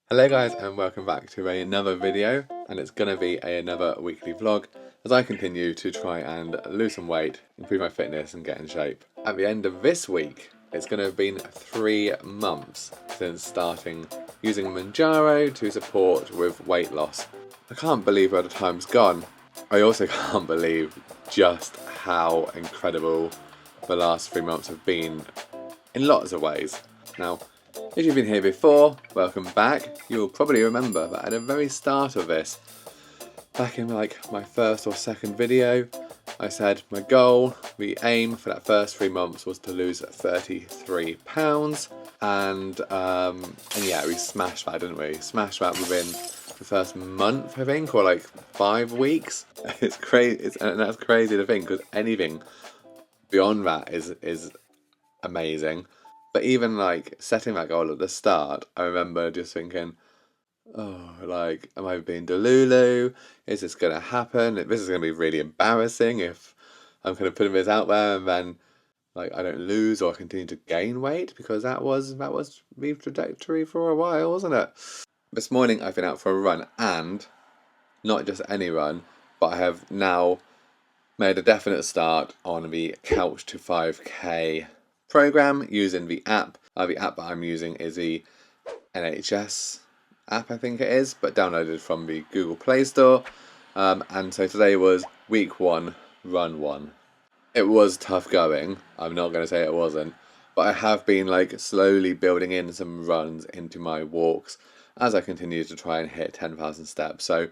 Hello guys and welcome back to another video, and it's going to be another weekly vlog as I continue to try and lose some weight, improve my fitness and get in shape. At the end of this week it's going to have been 3 months since starting using Mounjaro to support with weight loss. I can't believe where the time's gone. I also can't believe just how incredible the last 3 months have been in lots of ways. Now, if you've been here before, welcome back. You'll probably remember that at the very start of this, back in like my first or second video, I said my goal, the aim for that first 3 months was to lose 33 pounds. And yeah, we smashed that, didn't we? Smashed that within the first month, I think, or like 5 weeks. It's crazy, and that's crazy to think, because anything beyond that is amazing. But even like setting that goal at the start, I remember just thinking, oh, like, am I being delulu? Is this going to happen? This is going to be really embarrassing if I'm kind of putting this out there and then like I don't lose or continue to gain weight, because that was the trajectory for a while, wasn't it? This morning I've been out for a run, and not just any run, but I have now made a definite start on the Couch to 5K program using the app. The app that I'm using is the NHS app, I think it is, but downloaded from the Google Play Store. And so today was week 1, run 1. It was tough going, I'm not going to say it wasn't, but I have been like slowly building in some runs into my walks as I continue to try and hit 10,000 steps. But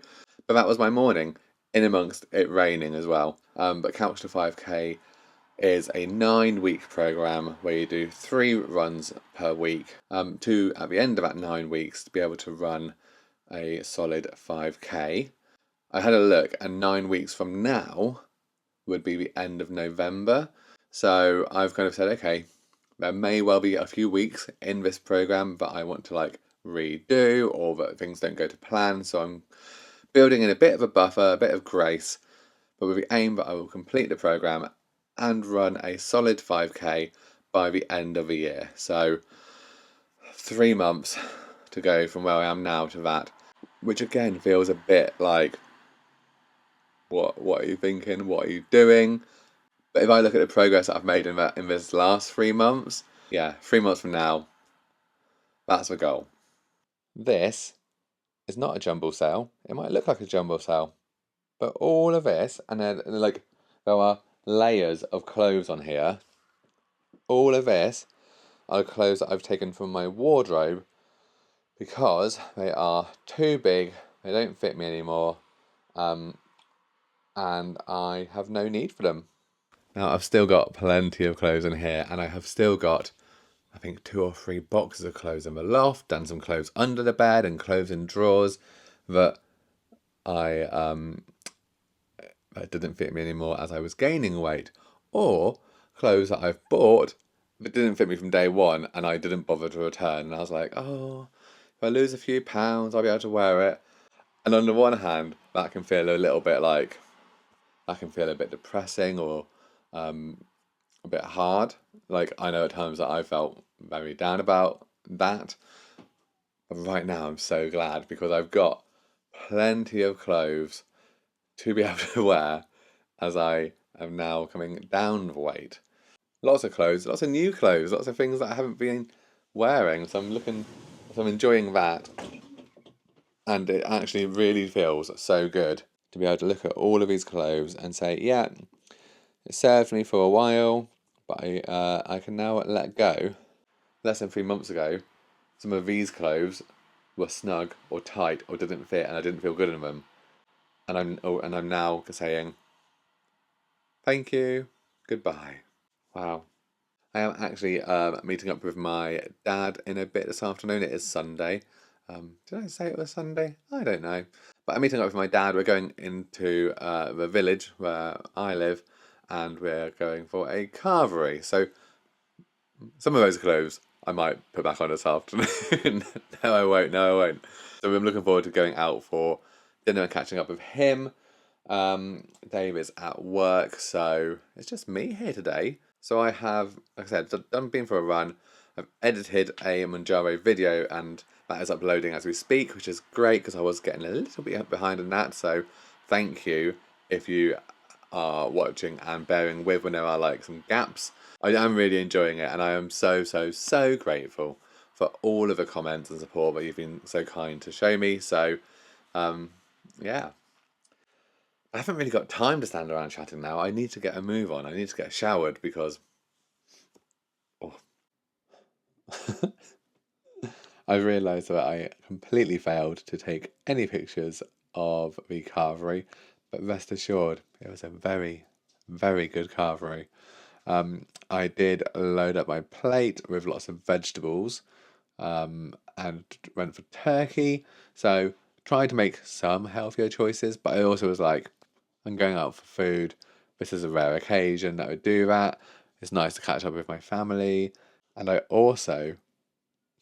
that was my morning, in amongst it raining as well. But Couch to 5K is a 9-week program where you do 3 runs per week, to at the end of that 9 weeks to be able to run a solid 5K. I had a look, and 9 weeks from now would be the end of November. So I've kind of said, okay, there may well be a few weeks in this program that I want to like redo, or that things don't go to plan. So I'm building in a bit of a buffer, a bit of grace, but with the aim that I will complete the program and run a solid 5K by the end of the year. So 3 months to go from where I am now to that, which again feels a bit like, what are you thinking? What are you doing? But if I look at the progress that I've made in this last 3 months, yeah, 3 months from now, that's the goal. This is not a jumble sale. It might look like a jumble sale, but all of this, and then like there are layers of clothes on here. All of this are clothes that I've taken from my wardrobe because they are too big, they don't fit me anymore, and I have no need for them. Now, I've still got plenty of clothes in here, and I have still got, I think, 2 or 3 boxes of clothes in the loft, and some clothes under the bed, and clothes in drawers that that didn't fit me anymore as I was gaining weight, or clothes that I've bought that didn't fit me from day one and I didn't bother to return. And I was like, oh, if I lose a few pounds, I'll be able to wear it. And on the one hand, that can feel a little bit like, that can feel a bit depressing, or a bit hard. Like, I know at times that I felt very down about that. But right now I'm so glad, because I've got plenty of clothes to be able to wear as I am now coming down the weight. Lots of clothes, lots of new clothes, lots of things that I haven't been wearing. So I'm enjoying that. And it actually really feels so good to be able to look at all of these clothes and say, yeah, it served me for a while, but I can now let go. Less than 3 months ago, some of these clothes were snug or tight or didn't fit, and I didn't feel good in them. And I'm now saying, thank you, goodbye. Wow. I am actually meeting up with my dad in a bit this afternoon. It is Sunday. Did I say it was Sunday? I don't know. But I'm meeting up with my dad. We're going into the village where I live, and we're going for a carvery. So some of those clothes I might put back on this afternoon. No, I won't. No, I won't. So I'm looking forward to going out for dinner and catching up with him. Dave is at work, so it's just me here today. So I have, like I said, done been for a run. I've edited a Mounjaro video and that is uploading as we speak, which is great because I was getting a little bit behind on that. So thank you if you are watching and bearing with when there are like some gaps. I am really enjoying it, and I am so grateful for all of the comments and support that you've been so kind to show me. So yeah, I haven't really got time to stand around chatting now. I need to get a move on. I need to get showered because I realised that I completely failed to take any pictures of the carvery, but rest assured, it was a very good carvery. I did load up my plate with lots of vegetables, and went for turkey. So tried to make some healthier choices, but I also was like, I'm going out for food. This is a rare occasion that I would do that. It's nice to catch up with my family. And I also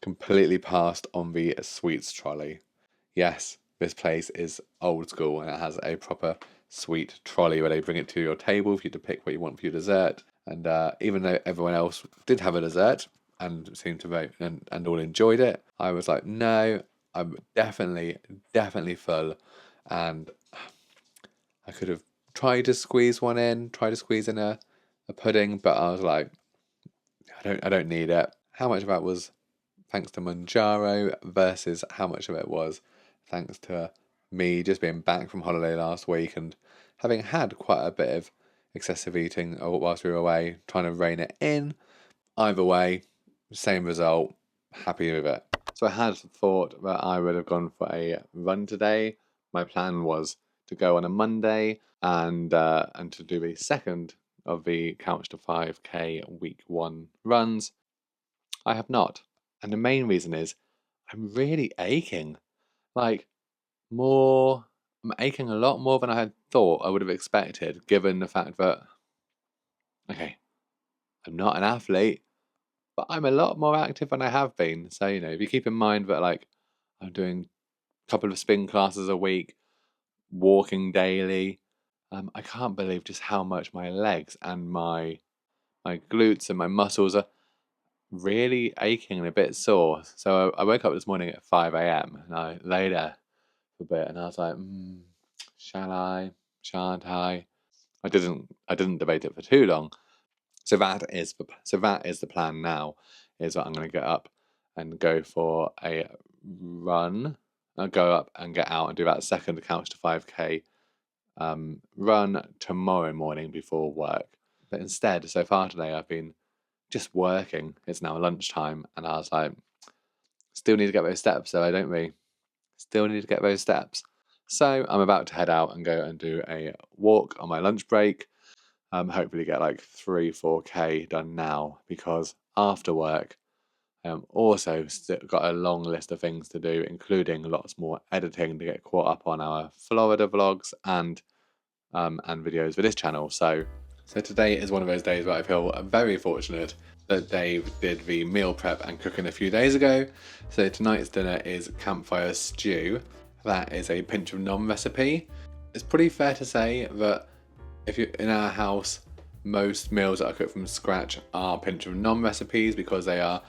completely passed on the sweets trolley. Yes, this place is old school and it has a proper sweet trolley where they bring it to your table for you to pick what you want for your dessert. And even though everyone else did have a dessert and seemed to vote and all enjoyed it, I was like, no, I'm definitely full. And I could have tried to squeeze one in, tried to squeeze in a pudding, but I was like, I don't need it. How much of that was thanks to Mounjaro versus how much of it was thanks to me just being back from holiday last week and having had quite a bit of excessive eating whilst we were away, trying to rein it in. Either way, same result, happy with it. So I had thought that I would have gone for a run today. My plan was to go on a Monday and to do the second of the Couch to 5K week 1 runs. I have not. And the main reason is I'm really aching. Like, I'm aching a lot more than I had thought I would have expected, given the fact that, okay, I'm not an athlete, but I'm a lot more active than I have been. So, if you keep in mind that, like, I'm doing a couple of spin classes a week, walking daily, I can't believe just how much my legs and my glutes and my muscles are really aching and a bit sore. So I woke up this morning at 5 a.m. and I lay there for a bit and I was like, shall I? Shan't I? I didn't debate it for too long. So that is the plan now, is that I'm going to get up and go for a run. I'll go up and get out and do that second Couch to 5K run tomorrow morning before work. But instead, so far today, I've been just working. It's now lunchtime, and I was like, still need to get those steps, though, don't we? Still need to get those steps. So I'm about to head out and go and do a walk on my lunch break. Hopefully get like 3-4K done now, because after work, also got a long list of things to do, including lots more editing to get caught up on our Florida vlogs and videos for this channel. So today is one of those days where I feel very fortunate that Dave did the meal prep and cooking a few days ago. So tonight's dinner is campfire stew. That is a pinch of nom recipe. It's pretty fair to say that if you're in our house, most meals that are cooked from scratch are pinch of nom recipes, because they are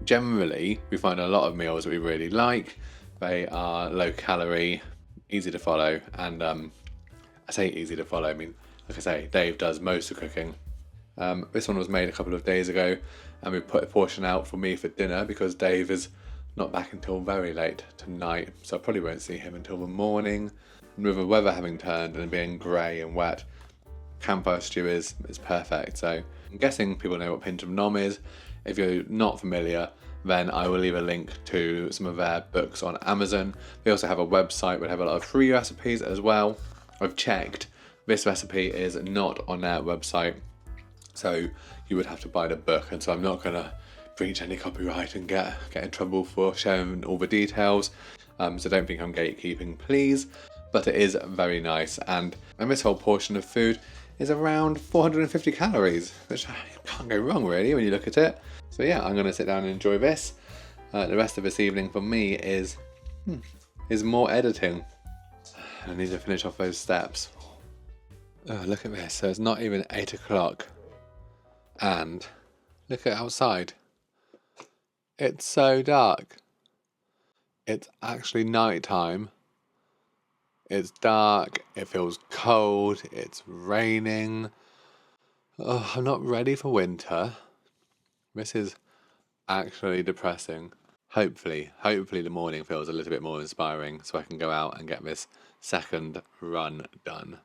generally, we find a lot of meals that we really like. They are low calorie, easy to follow, and I say easy to follow, I mean, like I say, Dave does most of the cooking. This one was made a couple of days ago, and we put a portion out for me for dinner because Dave is not back until very late tonight, so I probably won't see him until the morning. And with the weather having turned and being grey and wet, campfire stew is perfect. So I'm guessing people know what pinch of nom is. If you're not familiar, then I will leave a link to some of their books on Amazon. They also have a website where they have a lot of free recipes as well. I've checked, this recipe is not on their website, so you would have to buy the book, and so I'm not going to breach any copyright and get in trouble for sharing all the details, so don't think I'm gatekeeping, please. But it is very nice, and this whole portion of food is around 450 calories, which can't go wrong really when you look at it. So yeah, I'm going to sit down and enjoy this. The rest of this evening for me is more editing. I need to finish off those steps. Oh, look at this. So it's not even 8 o'clock. And look at outside. It's so dark. It's actually night time. It's dark, it feels cold, it's raining. Oh, I'm not ready for winter. This is actually depressing. Hopefully the morning feels a little bit more inspiring so I can go out and get this second run done.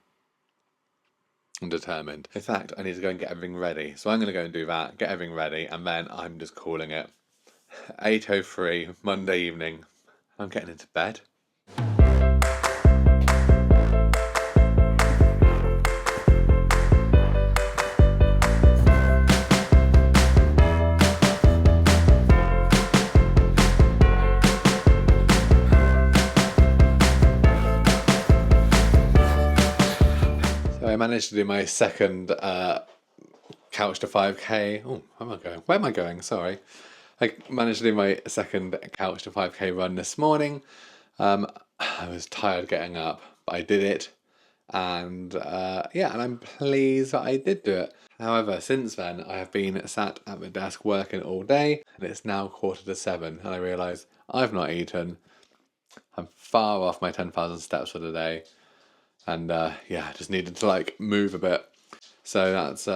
I'm determined. In fact, I need to go and get everything ready. So I'm going to go and do that, get everything ready, and then I'm just calling it 8:03 Monday evening. I'm getting into bed. I managed to do my second couch to 5k. Oh, where am I going? Where am I going? Sorry. I managed to do my second couch to 5k run this morning. I was tired getting up, but I did it. And and I'm pleased that I did do it. However, since then, I have been sat at the desk working all day, and it's now 7:15, and I realise I've not eaten. I'm far off my 10,000 steps for the day. And I just needed to move a bit. So that's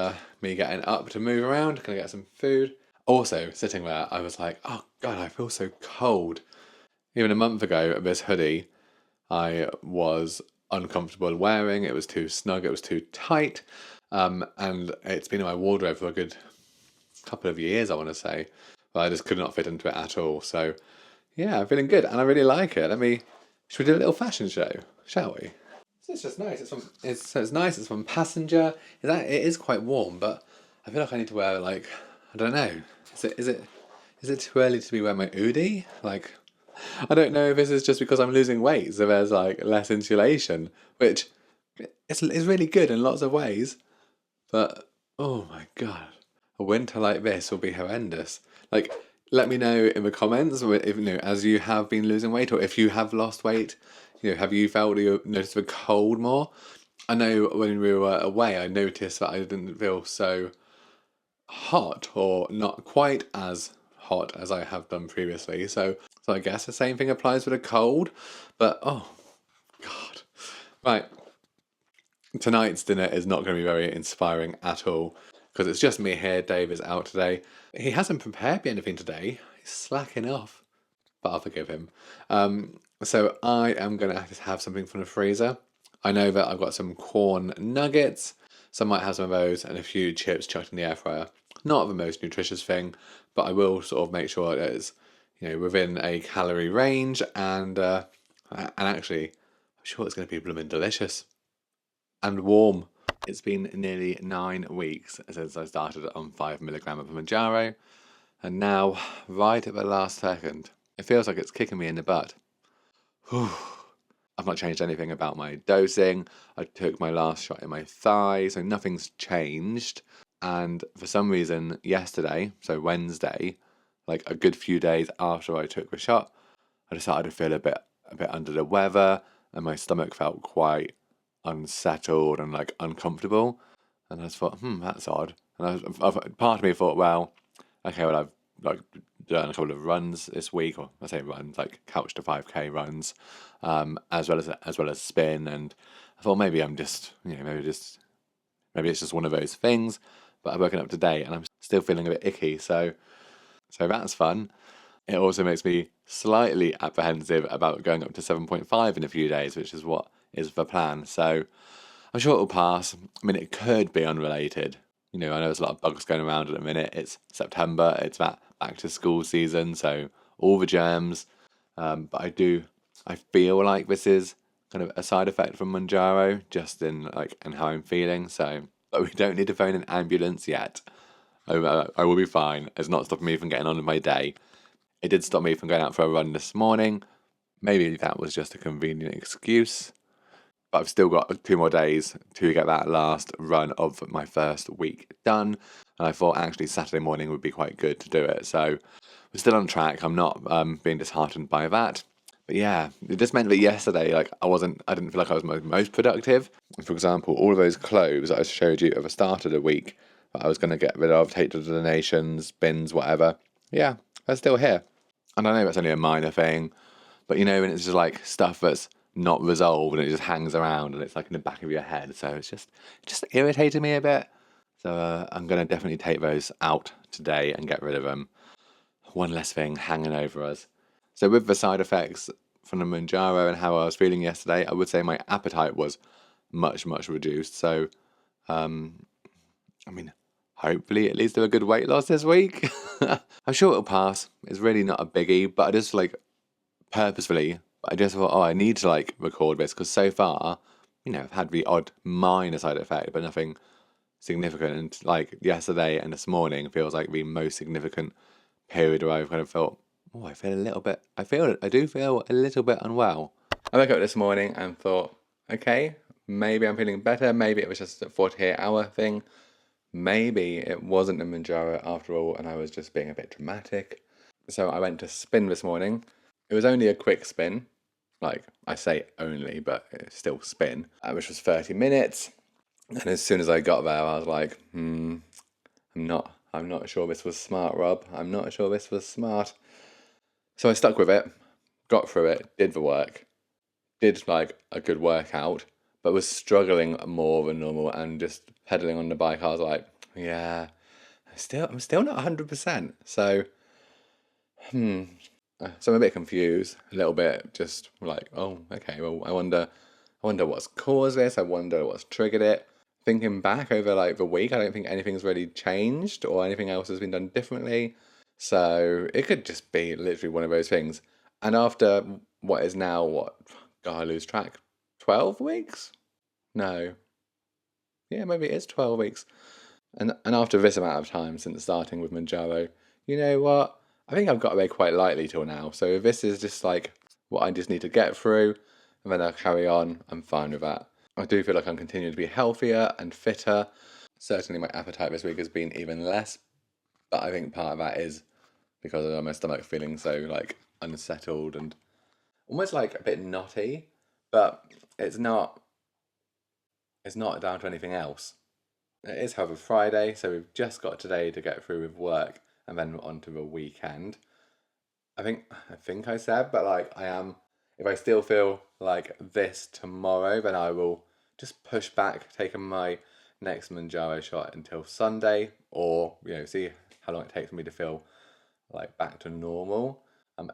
me getting up to move around, gonna get some food. Also, sitting there, I was like, oh God, I feel so cold. Even a month ago, this hoodie, I was uncomfortable wearing. It was too snug, it was too tight. And it's been in my wardrobe for a good couple of years, I want to say. But I just could not fit into it at all. So yeah, I'm feeling good and I really like it. Should we do a little fashion show, shall we? It's just nice. It's nice. It's from Passenger. It is quite warm, but I feel like I need to wear I don't know. Is it too early to be wearing my hoodie? I don't know if this is just because I'm losing weight, so there's less insulation, which is really good in lots of ways. But oh my God, a winter like this will be horrendous. Let me know in the comments if as you have been losing weight or if you have lost weight. Have you felt you noticed the cold more? I know when we were away, I noticed that I didn't feel so hot or not quite as hot as I have done previously. So I guess the same thing applies with a cold. But oh God, right. Tonight's dinner is not going to be very inspiring at all because it's just me here. Dave is out today. He hasn't prepared me anything today. He's slacking off, but I'll forgive him. So I am going to have something from the freezer. I know that I've got some corn nuggets, so I might have some of those and a few chips chucked in the air fryer. Not the most nutritious thing, but I will sort of make sure it is, within a calorie range and actually, I'm sure it's going to be blooming delicious and warm. It's been nearly 9 weeks since I started on 5 milligram of Mounjaro, and now, right at the last second, it feels like it's kicking me in the butt. I've not changed anything about my dosing. I took my last shot in my thigh, so nothing's changed. And for some reason, yesterday, so Wednesday, a good few days after I took the shot, I decided to feel a bit under the weather, and my stomach felt quite unsettled and uncomfortable. And I just thought, that's odd. And part of me thought, well, okay, well I've done a couple of runs this week, or I say runs, couch to 5k runs, as well as spin, and I thought maybe I'm just, maybe it's just one of those things. But I've woken up today and I'm still feeling a bit icky, so that's fun. It also makes me slightly apprehensive about going up to 7.5 in a few days, which is what is the plan. So I'm sure it'll pass. I mean, it could be unrelated. I know there's a lot of bugs going around at the minute. It's September. It's that back to school season, so all the germs. But I feel like this is kind of a side effect from Mounjaro, just in and how I'm feeling. So, but we don't need to phone an ambulance yet. I will be fine. It's not stopping me from getting on with my day. It did stop me from going out for a run this morning. Maybe that was just a convenient excuse. But I've still got 2 more days to get that last run of my first week done. And I thought actually Saturday morning would be quite good to do it. So we're still on track. I'm not being disheartened by that. But yeah, it just meant that yesterday, I didn't feel like I was most productive. For example, all of those clothes that I showed you at the start of the week that I was going to get rid of, take to donations, bins, whatever. Yeah, are still here. And I know that's only a minor thing, but you know, when it's just like stuff that's not resolved and it just hangs around and it's like in the back of your head. So it's just irritated me a bit. So I'm going to definitely take those out today and get rid of them. One less thing hanging over us. So with the side effects from the Mounjaro and how I was feeling yesterday, I would say my appetite was much reduced. So, I mean, hopefully it leads to a good weight loss this week. I'm sure it'll pass. It's really not a biggie, but I just like purposefully, I just thought, I need to like record this because so far, you know, I've had the odd minor side effect, but nothing significant. And like yesterday and this morning feels like the most significant period where I've kind of felt, I do feel a little bit unwell. I woke up this morning and thought, okay, maybe I'm feeling better. Maybe it was just a 48-hour thing. Maybe it wasn't a Mounjaro after all, and I was just being a bit dramatic. So I went to spin this morning. It was only a quick spin. Like, I say only, but it's still spin, which was 30 minutes. And as soon as I got there, I was like, I'm not sure this was smart, Rob. I'm not sure this was smart. So I stuck with it, got through it, did the work, did like a good workout, but was struggling more than normal and just pedaling on the bike. I was like, yeah, I'm still not 100%. So, so I'm a bit confused, a little bit, just like, oh, okay, well, I wonder what's caused this. I wonder what's triggered it. Thinking back over like the week, I don't think anything's really changed or anything else has been done differently. So it could just be literally one of those things. And after what is now, I lose track, 12 weeks? No. Yeah, maybe it is 12 weeks. And after this amount of time since starting with Mounjaro, you know what? I think I've got away quite lightly till now. So if this is just like what I just need to get through, and then I'll carry on, I'm fine with that. I do feel like I'm continuing to be healthier and fitter. Certainly my appetite this week has been even less, but I think part of that is because of my stomach feeling so like unsettled and almost like a bit knotty, but it's not down to anything else. It is, however, Friday, so we've just got today to get through with work and then on to the weekend. I think I said, but like I am, if I still feel like this tomorrow, then I will just push back taking my next Mounjaro shot until Sunday, or see how long it takes me to feel like back to normal.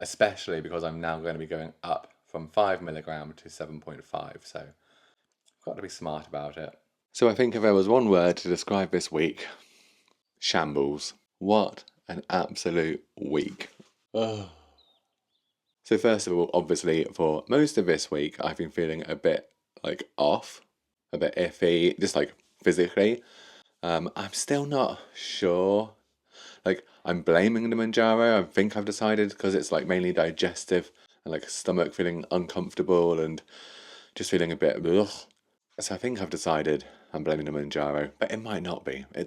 Especially because I'm now going to be going up from 5 milligram to 7.5, so I've got to be smart about it. So I think if there was one word to describe this week, shambles. What an absolute week. Oh. So first of all, obviously for most of this week, I've been feeling a bit like off, a bit iffy, just like physically. I'm still not sure. Like, I'm blaming the Mounjaro. I think I've decided because it's like mainly digestive and like stomach feeling uncomfortable and just feeling a bit ugh. So I think I've decided I'm blaming the Mounjaro, but it might not be. There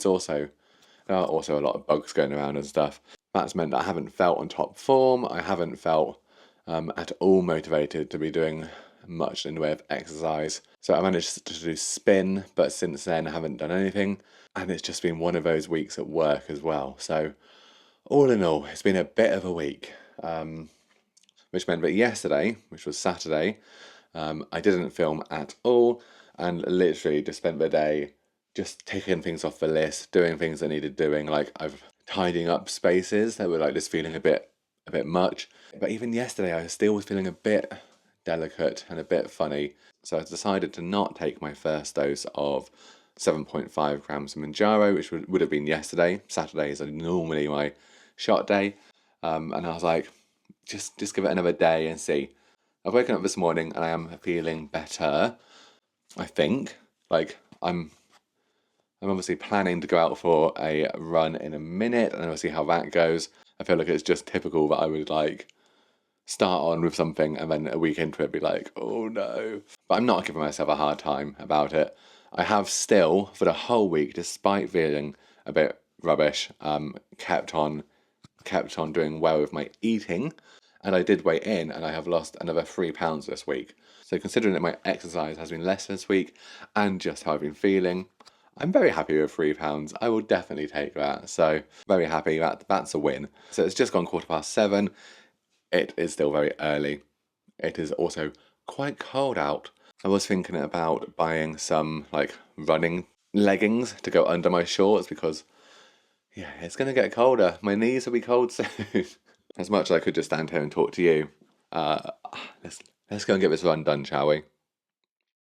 are also a lot of bugs going around and stuff. That's meant that I haven't felt on top form. I haven't felt at all motivated to be doing much in the way of exercise. So I managed to do spin, but since then I haven't done anything. And it's just been one of those weeks at work as well. So all in all, it's been a bit of a week. Which meant that yesterday, which was Saturday, I didn't film at all and literally just spent the day just taking things off the list, doing things I needed doing. Like I've tidying up spaces that were like just feeling a bit much. But even yesterday, I still was feeling a bit delicate and a bit funny. So I decided to not take my first dose of 7.5 grams of Mounjaro, which would have been yesterday. Saturday is normally my shot day. And I was like, just give it another day and see. I've woken up this morning and I am feeling better, I think. Like, I'm obviously planning to go out for a run in a minute and we'll see how that goes. I feel like it's just typical that I would like start on with something and then a week into it be like, oh no. But I'm not giving myself a hard time about it. I have still, for the whole week, despite feeling a bit rubbish, kept on doing well with my eating. And I did weigh in and I have lost another 3 pounds this week. So considering that my exercise has been less this week and just how I've been feeling, I'm very happy with £3. I will definitely take that. So very happy that's a win. So it's just gone 7:15. It is still very early. It is also quite cold out. I was thinking about buying some like running leggings to go under my shorts because yeah, it's gonna get colder. My knees will be cold soon. As much as I could just stand here and talk to you. Uh, let's go and get this run done, shall we?